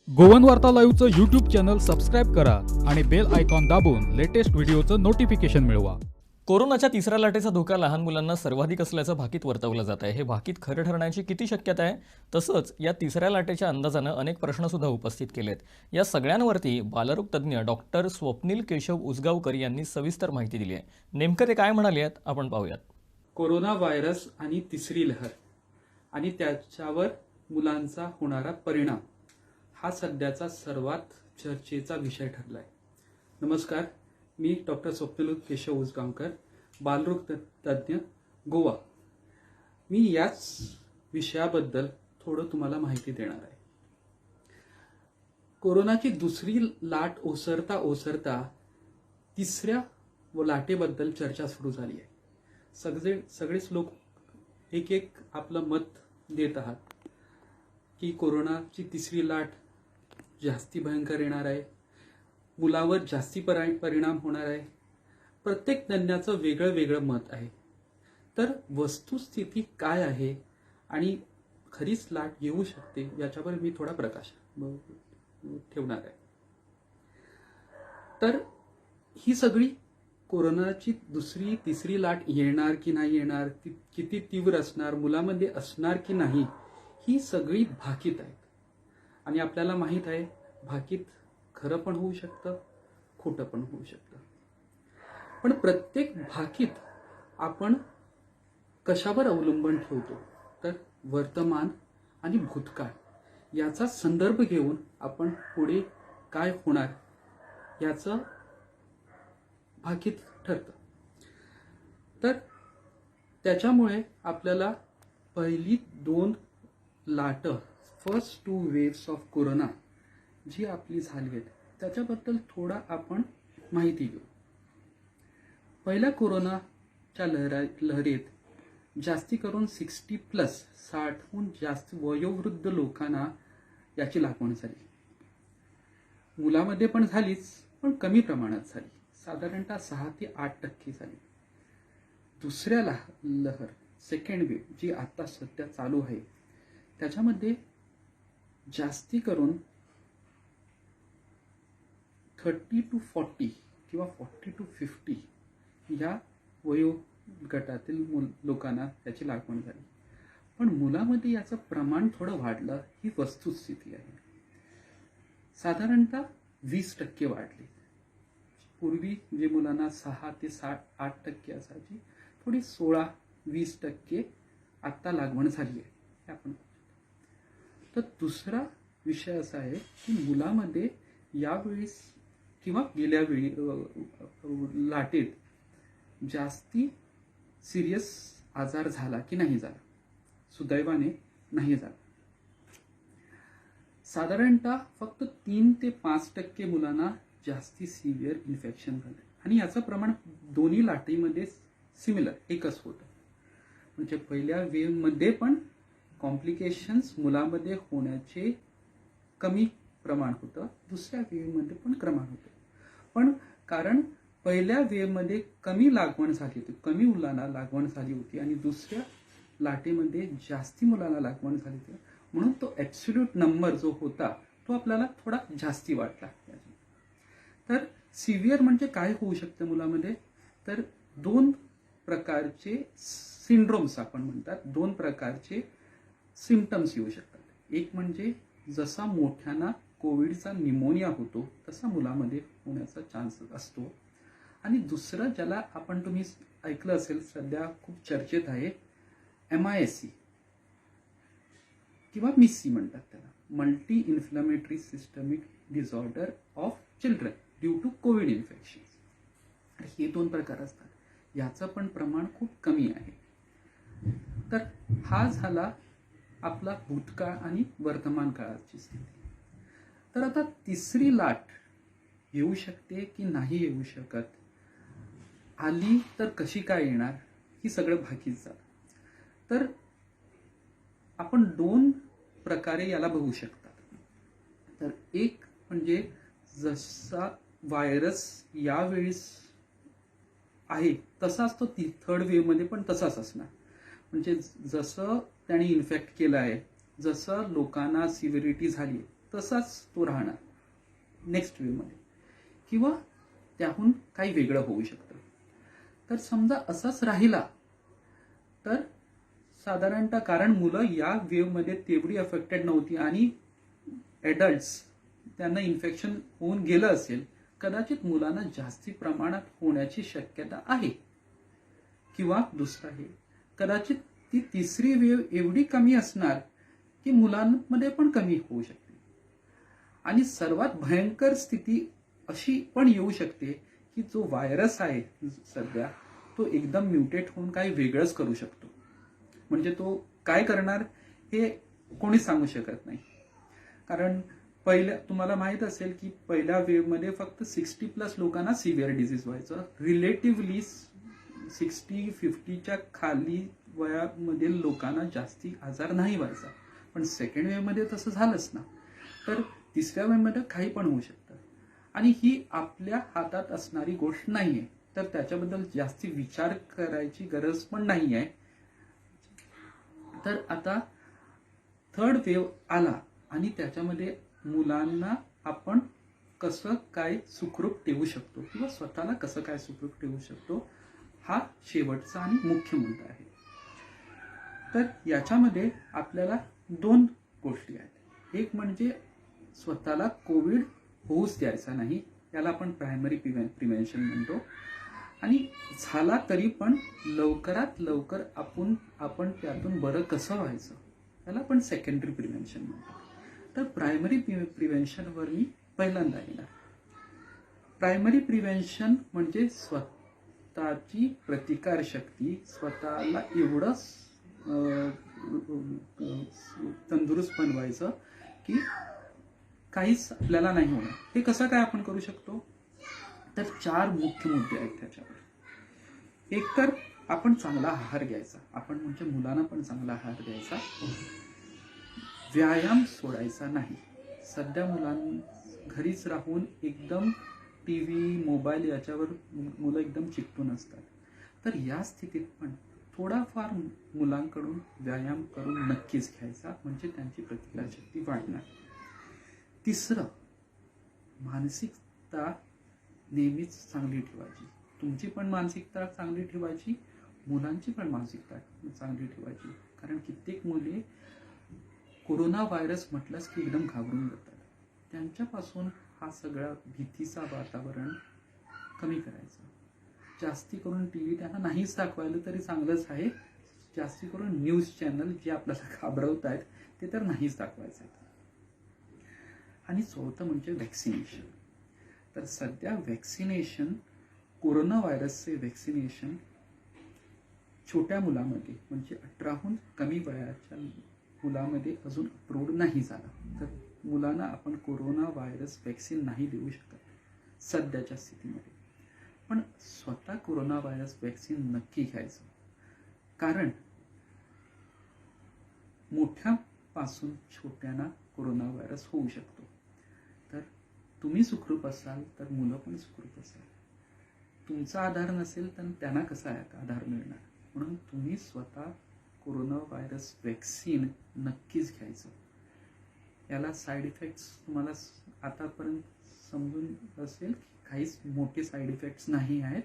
Goan वार्ता लाईव्हचं YouTube channel subscribe करा आणि बेल आयकॉन दाबून लेटेस्ट व्हिडिओचं नोटिफिकेशन मिळवा. कोरोनाच्या तिसऱ्या लाटेचा धोका लहान मुलांना सर्वाधिक असल्याचं भाकीत वर्तवलं जात आहे. हे भाकीत खरं ठरण्याची किती शक्यता आहे? तसंच या तिसऱ्या लाटेच्या अंदाजानं अनेक प्रश्न सुद्धा उपस्थित केलेत. या सगळ्यांवरती बालरोग तज्ज्ञ डॉक्टर स्वप्नील केशव उसगावकर यांनी सविस्तर माहिती दिली आहे. नेमकं ते काय म्हणाले आहेत आपण पाहूयात. कोरोना व्हायरस आणि तिसरी लहर आणि त्याच्यावर मुलांचा होणारा परिणाम हा सध्याचा सर्वात चर्चेचा विषय ठरलाय. नमस्कार, मी डॉक्टर स्वप्नील केशव उसगावकर, बालरोग तज्ज्ञ, गोवा. मी याच विषयाबद्दल थोडं तुम्हाला माहिती देणार आहे. कोरोनाची दुसरी लाट ओसरता ओसरता तिसऱ्या लाटेबद्दल चर्चा सुरू झाली आहे. सगळेच लोक एक एक आपलं मत देत आहात की कोरोनाची तिसरी लाट जास्ती भयंकर येणार आहे, मुलावर जास्ती परिणाम होणार आहे. प्रत्येक तज्ञाचं वेगळं वेगळं मत आहे. तर वस्तुस्थिती काय आहे आणि खरीच लाट येऊ शकते याच्यावर मी थोडा प्रकाश ठेवणार आहे. तर ही सगळी कोरोनाची दुसरी तिसरी लाट येणार की नाही येणार, किती तीव्र असणार, मुलामध्ये असणार की नाही, ही सगळी भाकीत आहेत. आणि आपल्याला माहित आहे भाकीत खरं पण होऊ शकतं, खोटं पण होऊ शकतं. पण प्रत्येक भाकीत आपण कशावर अवलंबन ठेवतो तर वर्तमान आणि भूतकाळ याचा संदर्भ घेऊन आपण पुढे काय होणार याचं भाकीत ठरतं. तर त्याच्यामुळे आपल्याला पहिली दोन लाट, फर्स्ट 2 वेव्स ऑफ कोरोना जी आपली झाली आहेत त्याच्याबद्दल थोडा आपण माहिती घेऊ. पहिल्या कोरोनाच्या लहरीत जास्ती करून 60+, 60हून जास्त वयोवृद्ध लोकांना याची लागवण झाली. मुलामध्ये पण झालीच, पण कमी प्रमाणात झाली. साधारणतः 6 ते 8% झाली. दुसऱ्या लहर, सेकंड वेव्ह जी आता सध्या चालू आहे, त्याच्यामध्ये जास्ती करून 30 to 40 किंवा 40 to 50 या वयोगटातील लोकांना त्याची लागवण झाली. पण मुलामध्ये याचं प्रमाण थोडं वाढलं, ही वस्तुस्थिती आहे. साधारणतः 20% वाढली. पूर्वी जे मुलांना 6 ते 8% असायची, थोडी 16-20% आत्ता लागवण झाली आहे. हे आपण तर दुसरा विषय असा आहे की मुलामध्ये यावेळी किंवा गेल्या वेळी लाटेत जास्ती सिरियस आजार झाला की नाही झाला? सुदैवाने नाही झाला. साधारणतः फक्त 3 ते 5% मुलांना जास्ती सिव्हिअर इन्फेक्शन झालं आणि याचं प्रमाण दोन्ही लाटेमध्ये सिमिलर एकच होतं. म्हणजे पहिल्या वेव्हमध्ये पण कॉम्प्लिकेशन्स मुलामध्ये होण्याचे कमी प्रमाण होतं, दुसऱ्या वेव्हमध्ये पण प्रमाण होतं. पण कारण पहिल्या वेव्हमध्ये कमी लागवण झाली होती, कमी मुलांना लागवण झाली होती आणि दुसऱ्या लाटेमध्ये जास्ती मुलांना लागवण झाली होती, म्हणून तो ॲब्सोल्यूट नंबर जो होता तो आपल्याला थोडा जास्ती वाटला. तर सिव्हिअर म्हणजे काय होऊ शकतं मुलामध्ये? तर 2 प्रकारचे सिंड्रोम्स आपण म्हणतात, 2 प्रकारचे सिम्पटम्स येऊ शकतात. एक म्हणजे जसा मोठ्यांना कोविडचा निमोनिया होतो तसा मुलामध्ये होण्याचा चान्स असतो. आणि दुसरं ज्याला तुम्ही ऐकलं असेल, सध्या खूप चर्चेत आहे, MIS-C किंवा MIS-C म्हणतात त्याला, multi inflammatory systemic disorder of children due to COVID infection. हे 2 प्रकार असतात. याचं पण प्रमाण खूप कमी आहे. तर हा झाला आपला भूतकाळ आणि वर्तमान काळाची स्थिती. तर आता तिसरी लाट येऊ शकते की नाही येऊ शकत, आली तर कशी काय येणार, ही सगळं भाकीत झालं. तर आपण 2 प्रकारे याला बघू शकतात. तर एक म्हणजे जसा व्हायरस यावेळेस आहे तसाच तो थर्ड वेव्हमध्ये पण तसाच असणार. म्हणजे जसं त्याने इन्फेक्ट केलं आहे, जसं लोकांना सिव्हिरिटी झाली तसाच तो राहणार नेक्स्ट वेव्हमध्ये, किंवा त्याहून काही वेगळं होऊ शकतं. तर समजा असाच राहिला तर साधारणतः, कारण मुलं या वेव्हमध्ये तेवढी अफेक्टेड नव्हती आणि ॲडल्ट्स त्यांना इन्फेक्शन होऊन गेलं असेल, कदाचित मुलांना जास्ती प्रमाणात होण्याची शक्यता आहे. किंवा दुसरं आहे, कदाचित ती तिसरी वेव्ह एवढी कमी असणार की मुलांमध्ये पण कमी होऊ शकते. आणि सर्वात भयंकर स्थिती अशी पण येऊ शकते की जो व्हायरस आहे सध्या तो एकदम म्युटेट होऊन काही वेगळंच करू शकतो. म्हणजे तो काय करणार हे कोणी सांगू शकत नाही. कारण तुम्हाला माहित असेल की पहिल्या वेव्हमध्ये फक्त 60+ लोकांना सिव्हिअर डिझीज व्हायचं. रिलेटिव्हली 60-50च्या खाली वयामधील लोकांना जास्ती आजार नाही व्हायचा. पण सेकंड वेव्हमध्ये तसं झालंच ना. तर तिसऱ्या वेव्हमध्ये काही पण होऊ शकतं आणि ही आपल्या हातात असणारी गोष्ट नाहीये. तर त्याच्याबद्दल जास्ती विचार करायची गरज पण नाही आहे. तर आता थर्ड वेव्ह आला आणि त्याच्यामध्ये मुलांना आपण कसं काय सुखरूप ठेवू शकतो किंवा स्वतःला कसं काय सुखरूप ठेवू शकतो, हा शेवटचा आणि मुख्य मुद्दा आहे. तर याच्यामध्ये आपल्याला 2 गोष्टी आहेत. एक म्हणजे स्वतःला कोविड होऊच द्यायचा नाही, याला आपण प्रायमरी प्रिव्हेन्शन म्हणतो. आणि झाला तरी पण लवकरात लवकर आपण त्यातून बरं कसं व्हायचं, याला आपण सेकंडरी प्रिव्हेन्शन म्हणतो. तर प्रायमरी प्रिव्हेन्शनवर मी पहिल्यांदा येणार. प्रायमरी प्रिव्हेन्शन म्हणजे स्वतःची प्रतिकारशक्ती, स्वतःला एवढं तंदुरुस्त बनवायचं की काहीच आपल्याला नाही होणार. हे कसं काय आपण करू शकतो, तर 4 मुख्य मुद्दे आहेत त्याच्यावर. एक तर आपण चांगला आहार घ्यायचा, आपण म्हणजे मुलांना पण चांगला आहार द्यायचा. व्यायाम सोडायचा नाही. सध्या मुलांना घरीच राहून एकदम टीव्ही मोबाईल याच्यावर मुलं एकदम चिकटून असतात. तर या स्थितीत पण थोडाफार मुलांकडून व्यायाम करून नक्कीच घ्यायचा, म्हणजे त्यांची प्रतिकारशक्ती वाढणार. तिसरं, मानसिकता नेहमीच चांगली ठेवायची. तुमची पण मानसिकता चांगली ठेवायची, मुलांची पण मानसिकता चांगली ठेवायची. कारण कित्येक मुले कोरोना व्हायरस म्हटलंच की एकदम घाबरून जातात. त्यांच्यापासून हा सगळा भीतीचा वातावरण कमी करायचं. जास्ती करून टीव्ही त्यांना नाहीच दाखवायला तरी चांगलंच आहे. जास्ती करून न्यूज चॅनल जे आपल्याला घाबरवत आहेत ते तर नाहीच दाखवायचं आहे. आणि चौथं म्हणजे व्हॅक्सिनेशन. तर सध्या व्हॅक्सिनेशन, कोरोना व्हायरसचे व्हॅक्सिनेशन छोट्या मुलामध्ये म्हणजे 18हून कमी वयाच्या मुलामध्ये अजून अप्रूव्ड नाही झाला. तर मुलांना आपण कोरोना व्हायरस व्हॅक्सिन नाही देऊ शकत सध्याच्या स्थितीमध्ये. पण स्वतः कोरोना व्हायरस व्हॅक्सिन नक्की घ्यायचं. कारण मोठ्यापासून छोट्यांना कोरोना व्हायरस होऊ शकतो. तर तुम्ही सुखरूप असाल तर मुलं पण सुखरूप असाल. तुमचा आधार नसेल तर त्यांना कसा आधार मिळणार. म्हणून तुम्ही स्वतः कोरोना व्हायरस व्हॅक्सिन नक्कीच घ्यायचं. याला साईड इफेक्ट्स तुम्हाला आतापर्यंत समजून असेल की काहीच मोठे साईड इफेक्ट्स नाही आहेत.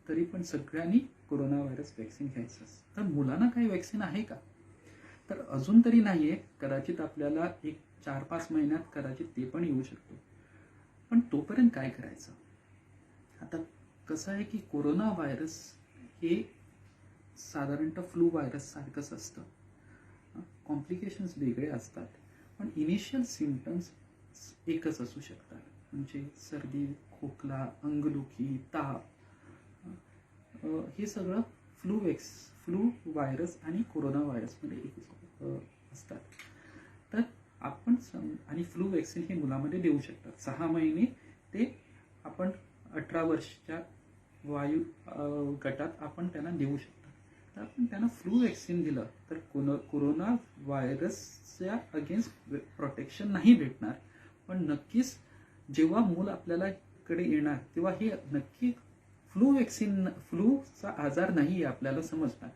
तरी पण सगळ्यांनी कोरोना व्हायरस व्हॅक्सिन घ्यायचं. तर मुलांना काही व्हॅक्सिन आहे का, तर अजून तरी नाही आहे. कदाचित आपल्याला 4-5 महिन्यात कदाचित ते पण येऊ शकतो. पण तोपर्यंत काय करायचं. आता कसं आहे की कोरोना व्हायरस हे साधारणतः फ्लू व्हायरस सारखंच असतं. कॉम्प्लिकेशन्स वेगळे असतात, पण इनिशियल सिम्पटम्स एकच असू शकतात. म्हणजे सर्दी, खोकला, अंगदुखी, ताप, हे सगळं फ्लू व्हायरस आणि कोरोना व्हायरसमध्ये असतात. तर आपण आणि फ्लू वॅक्सिन हे मुलामध्ये देऊ शकतात. 6 महिने ते आपण 18 वर्षाच्या वायू गटात आपण त्यांना देऊ शकतो. तर आपण त्यांना फ्लू वॅक्सिन दिलं तर कोरोना व्हायरसच्या अगेन्स्ट प्रोटेक्शन नाही भेटणार. पण नक्कीच जेव्हा मूल आपल्याकडे येणार तेव्हा हे नक्की फ्लूचा आजार नाही आपल्याला समजणार.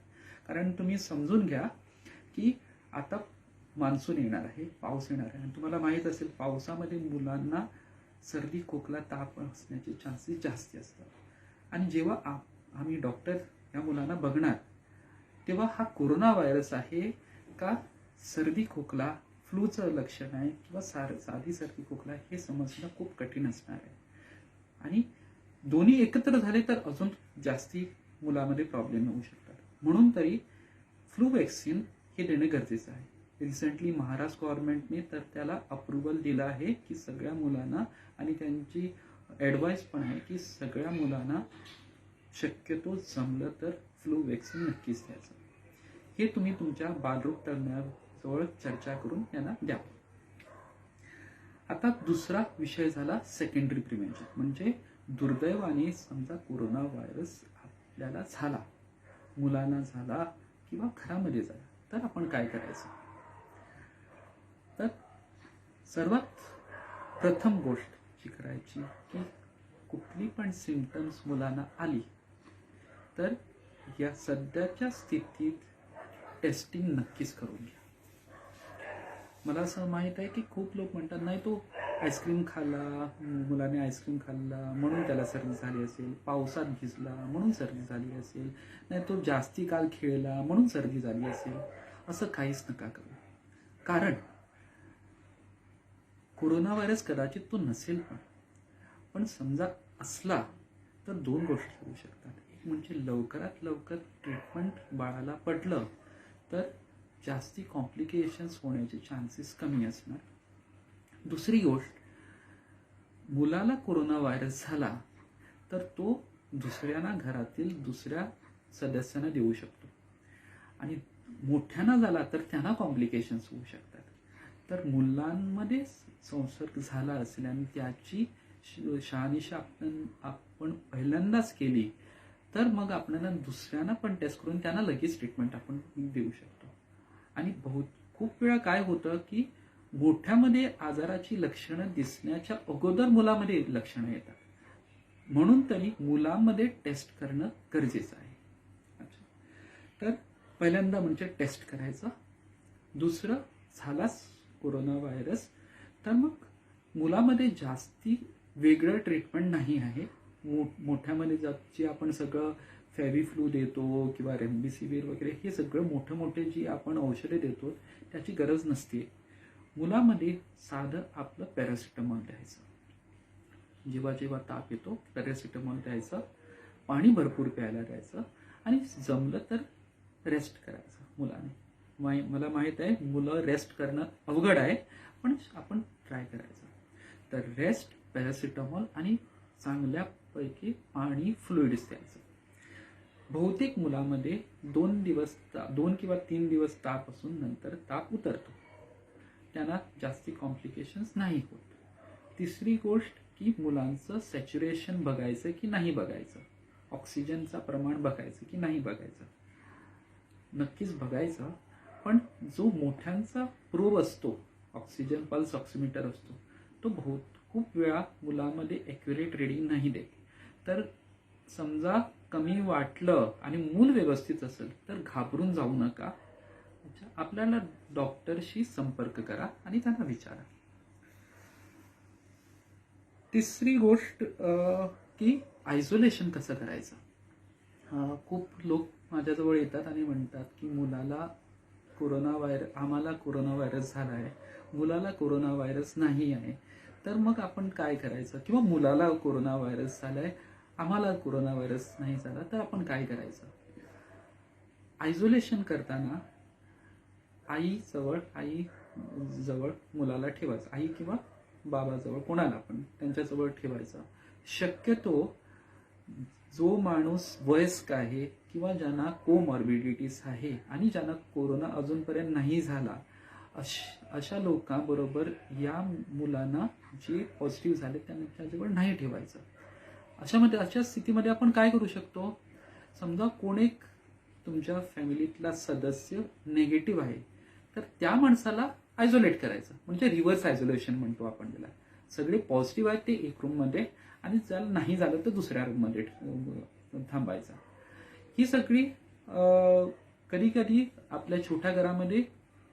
कारण तुम्ही समजून घ्या की आता मान्सून येणार आहे, पाऊस येणार आहे, आणि तुम्हाला माहीत असेल पावसामध्ये मुलांना सर्दी खोकला ताप असण्याचे चान्सेस जास्ती असतात. आणि जेव्हा आम्ही डॉक्टर या मुलांना बघणार तेव्हा हा कोरोना व्हायरस आहे का सर्दी खोकला फ्लूचं लक्षण आहे किंवा साधी सर्दी खोकला हे समजणं खूप कठीण असणार आहे. आणि दोन्ही एकत्र झाले तर अजून जास्ती मुलामध्ये प्रॉब्लेम येऊ शकतात. म्हणून तरी फ्लू वॅक्सिन हे देणं गरजेचं आहे. रिसेंटली महाराष्ट्र गव्हर्नमेंटने तर त्याला अप्रुव्हल दिलं आहे की सगळ्या मुलांना, आणि त्यांची ॲडवाईस पण आहे की सगळ्या मुलांना शक्यतो जमलं तर फ्लू वॅक्सिन नक्कीच द्यायचं. हे तुम्ही तुमच्या बालरोग तज्ज्ञाजवळ चर्चा करून त्यांना द्या. आता दुसरा विषय झाला सेकंडरी प्रिव्हेंशन, म्हणजे दुर्दैवाने समजा कोरोना व्हायरस आपल्याला झाला, मुलांना झाला किंवा घरामध्ये झाला, तर आपण काय करायचं. तर सर्वात प्रथम गोष्ट जी करायची की कुठली पण सिम्पटम्स मुलांना आली तर या सध्याच्या स्थितीत टेस्टिंग नक्कीच करून घ्या. मला असं माहीत आहे की खूप लोक म्हणतात नाही तो आईस्क्रीम खाल्ला, मुलाने आईस्क्रीम खाल्ला म्हणून त्याला सर्दी झाली असेल, पावसात भिजला म्हणून सर्दी झाली असेल, नाही तो जास्ती काल खेळला म्हणून सर्दी झाली असेल. असं काहीच नका करू. कारण कोरोना व्हायरस कदाचित तो नसेल पण समजा असला तर दोन गोष्टी होऊ शकतात. एक म्हणजे लवकरात लवकर ट्रीटमेंट बाळाला पडलं तर जास्ती कॉम्प्लिकेशन्स होण्याचे चान्सेस कमी असणार. दुसरी गोष्ट, मुलाला कोरोना व्हायरस झाला तर तो दुसऱ्यांना घरातील दुसऱ्या सदस्यांना देऊ शकतो, आणि मोठ्यांना झाला तर त्यांना कॉम्प्लिकेशन्स होऊ शकतात. तर मुलांमध्ये संसर्ग झाला असेल आणि त्याची शहानिशा आपण पहिल्यांदाच केली तर मग आपल्याला दुसऱ्यांना पण टेस्ट करून त्यांना लगेच ट्रीटमेंट आपण देऊ शकतो. आणि खूप वेळा काय होतं की मोठ्यामध्ये आजाराची लक्षणं दिसण्याच्या अगोदर मुलामध्ये लक्षणं येतात. म्हणून तरी मुलांमध्ये टेस्ट करणं गरजेचं आहे. तर पहिल्यांदा म्हणजे टेस्ट करायचं. दुसरं, झालाच कोरोना व्हायरस तर मग मुलामध्ये जास्ती वेगळं ट्रीटमेंट नाही आहे. मोठ्यामध्ये जे आपण सगळं फॅव्हिफ्लू देतो किंवा रेमडेसिवीर वगैरे हे सगळं मोठे जी आपण औषधे देतो त्याची गरज नसते. मुलामध्ये साधं आपलं पॅरासिटामॉल द्यायचं. जेव्हा ताप येतो पॅरासिटामॉल द्यायचं, पाणी भरपूर प्यायला द्यायचं, आणि जमलं तर रेस्ट करायचं मुलाने. मला माहीत आहे मुलं रेस्ट करणं अवघड आहे, पण आपण ट्राय करायचं. तर रेस्ट, पॅरासिटामॉल आणि चांगल्यापैकी पाणी, फ्लुइड्स द्यायचं. बहुतेक मुलामध्ये 2 किंवा 3 दिवस ताप असून नंतर ताप उतरतो, त्यांना जास्ती कॉम्प्लिकेशन्स नाही होत. तिसरी गोष्ट की मुलांचं सॅच्युरेशन बघायचं की नाही बघायचं, ऑक्सिजनचं प्रमाण बघायचं की नाही बघायचं. नक्कीच बघायचं, पण जो मोठ्यांचा प्रोब असतो, ऑक्सिजन पल्स ऑक्सिमीटर असतो, तो खूप वेळा मुलांमध्ये ॲक्युरेट रीडिंग नाही देत. तर समजा कमी वाटलं आणि मूल व्यवस्थित असेल तर घाबरून जाऊ नका. आपल्याला डॉक्टरशी संपर्क करा आणि त्यांना विचारा. तिसरी गोष्ट की आयसोलेशन कसं करायचं. खूप लोक माझ्याजवळ येतात आणि म्हणतात की आम्हाला कोरोना व्हायरस झाला आहे, मुलाला कोरोना व्हायरस नाही आहे, तर मग आपण काय करायचं. किंवा मुलाला कोरोना व्हायरस झालाय, आम्हाला कोरोना व्हायरस नाही झाला, तर आपण काय करायचं. आयसोलेशन करताना आई जवळ मुलाला ठेवायचं, आई किंवा बाबाजवळ, कोणाला पण त्यांच्याजवळ ठेवायचं. शक्यतो जो माणूस वयस्क आहे किंवा ज्यांना कोमॉर्बिडिटीज आहे आणि ज्यांना कोरोना अजूनपर्यंत नाही झाला, अशा लोकांबरोबर या मुलांना जे पॉझिटिव्ह झाले त्यांच्याजवळ नाही ठेवायचं. अशा स्थितीमध्ये आपण काय करू शकतो. समजा कोण एक तुमच्या फॅमिलीतला सदस्य निगेटिव्ह आहे तर त्या माणसाला आयसोलेट करायचं, म्हणजे रिव्हर्स आयसोलेशन म्हणतो आपण त्याला. सगळे पॉझिटिव्ह आहेत ते एक रूममध्ये आणि ज्याला नाही झालं तर दुसऱ्या रूममध्ये थांबायचं. ही सगळी कधी कधी आपल्या छोट्या घरामध्ये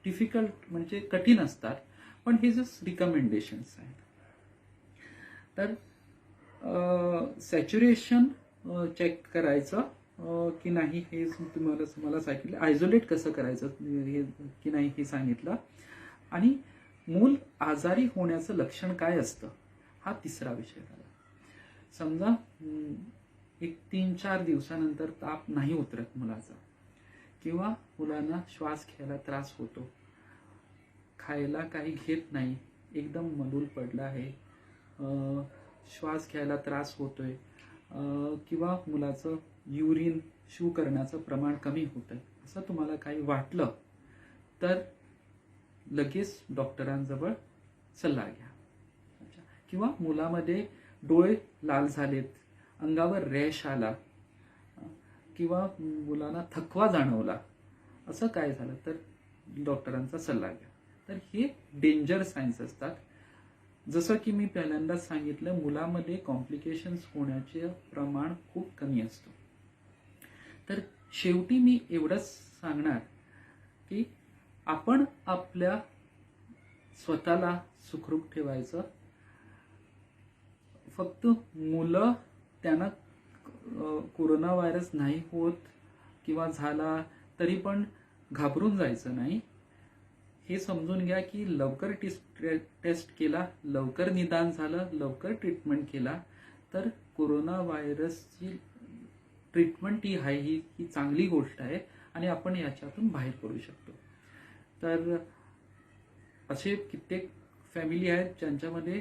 डिफिकल्ट म्हणजे कठीण असतात, पण हे जस्ट रिकमेंडेशन्स आहेत. तर सॅच्युरेशन चेक करायचं की नाही हे तुम्हाला सांगितलं. आयसोलेट कसं करायचं हे की नाही हे सांगितलं. आणि मूल आजारी होण्याचं लक्षण काय असतं हा तिसरा विषय झाला. समजा एक 3-4 दिवसानंतर ताप नाही उतरत मुलाचा, किंवा मुलांना श्वास घ्यायला त्रास होतो, खायला काही घेत नाही, एकदम मलूल पडला आहे, श्वास घ्यायला त्रास होतोय, किंवा मुलाचं युरिन शू करण्याचं प्रमाण कमी होतंय, असं तुम्हाला काही वाटलं तर लगेच डॉक्टरांजवळ सल्ला घ्या. किंवा मुलामध्ये डोळे लाल झालेत, अंगावर रॅश आला, किंवा मुलांना थकवा जाणवला, असं काय झालं तर डॉक्टरांचा सल्ला घ्या. तर हे डेंजर सायन्स असतात. जसं की मी पहिल्यांदाच सांगितलं, मुलामध्ये कॉम्प्लिकेशन्स होण्याचे प्रमाण खूप कमी असतं. तर शेवटी मी एवढंच सांगणार की आपण आपल्या स्वतःला सुखरूप ठेवायचं. फक्त मुलं त्यांना कोरोना व्हायरस नाही होत किंवा झाला तरी पण घाबरून जायचं नाही. हे समजून घ्या की लवकर टेस्ट केला, लवकर निदान झालं, लवकर ट्रीटमेंट केला तर कोरोना व्हायरसची ट्रीटमेंट ही आहे ही चांगली गोष्ट आहे आणि आपण याच्यातून बाहेर पडू शकतो. तर असे कित्येक फॅमिली आहेत ज्यांच्यामध्ये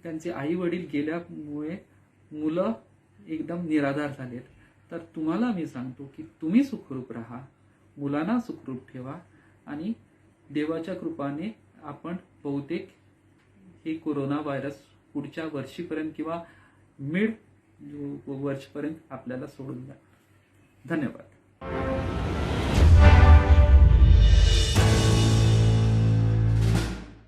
त्यांचे आई वडील गेल्यामुळे मुलं एकदम निराधार झालेत. तर तुम्हाला मी सांगतो की तुम्ही सुखरूप राहा, मुलांना सुखरूप ठेवा आणि देवाच्या कृपाने आपण बहुतेक हे कोरोना व्हायरस पुढच्या वर्षीपर्यंत किंवा मिड वर्षपर्यंत आपल्याला सोडून द्या. धन्यवाद.